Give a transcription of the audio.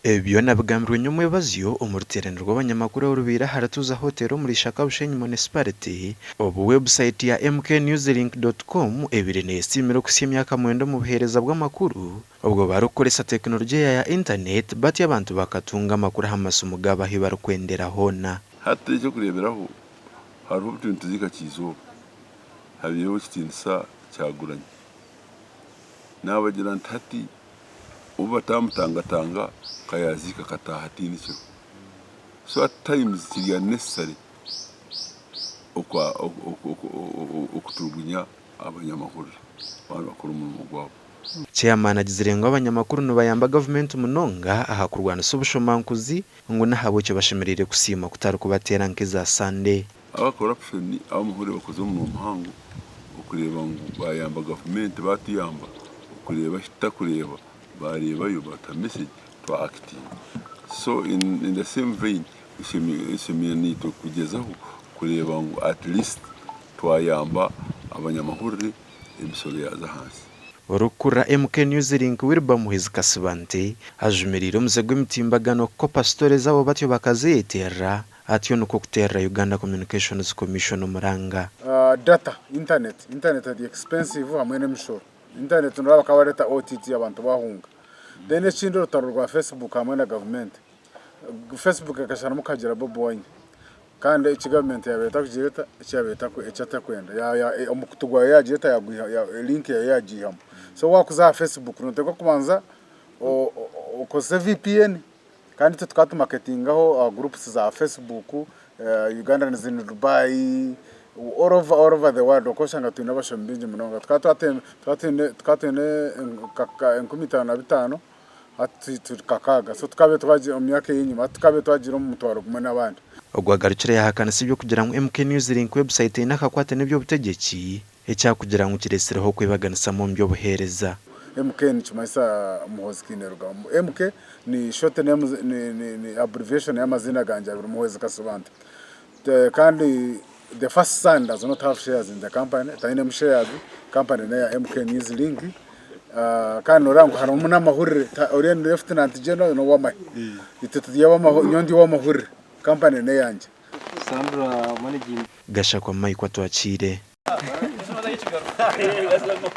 Ebyo nabigambirwe ny'omwebaziyo omu ruteerane rw'abanyamakuru orubira haratuza hotero muri Shaka Bushenyi Municipality. Obu website ya mknewslink.com ebire neesiimira okusa emyaka 9 mu buheereza bw'amakuru obwo barikukoresa tekinologiya ya internet bati abantu bakatunga amakuru aha masimu gaabo ahi barikwendera hoona. Hati ekyo kureeberaho hariho obutuntu zika kiizooba habireho ekitiinisa kyaguranye n'abagira nti hati ubu batamutangatanga kayazika kataha tinikyo. So at times it is necessary okutulugunya abanyamakuru bakora umurimo gwabo. Chairman agizirenga abanyamakuru nibayamba government munonga aha kurwanisa ubushomankuzi ngo nahabo cyo bashemerere kusima kutari kubatera nkeza Sunday. Aba corruption abamuhure bakoze mu muhango okureba ngo bayamba government batiyamba okureba hitakureba barebayo bata message to acting. So in the same vein ishimiye to kugezaho kureba ngo at least twayamba abanyamakuru emisoro yaza hasi. Orukura MK News Link wirba muhizi Kasibante ajumirira omuzego emitimbagano ko pastore zabo batyo bakazeetera atyo nuko kutera Uganda Communications Commission omuranga. Data internet is expensive hamwe n'emishoro. Internet nuraba kabareta OTT abantu bahunga. Then ekindi rutaro rwa Facebook hamwe na government. Facebook akashana mukagira bobo wanye. Kandi government yabeta kugireta cyabeta ko ecatakwenda ya omukutugwa yagireta ya link ya AGEIHANGWE. So wakuza Facebook noteko kubanza ukoze VPN kandi tukatu marketingaho groups za Facebook Uganda n'izindi Dubai all over the world okoshanga tunabashambinje munonga twatene enkumita na bitano ati tukakaga so tukabe twaje omyaka yinyuma tukabe twagira mu mutwaro kumwe nabandi. Ogwagarukire yahakana sibyo kugira ngo MK News Link website inakakwate n'ibyo butegeki echa kugira ngo kiresereho kwibaganisa mu byo buhereza. MK ni chimaisa muhozi kineruga. MK ni short name ni abbreviation y'amazina ganje abiri muhozi Kasibante. Kandi the first son does not have shares in the company. Taine shares company na MK News Link. Kandi orango hari umunamahurire Orient Lieutenant General no wama. Itetiye wama nyondi wamahurire company na yanje. Gasha kwa mai kwa twachire.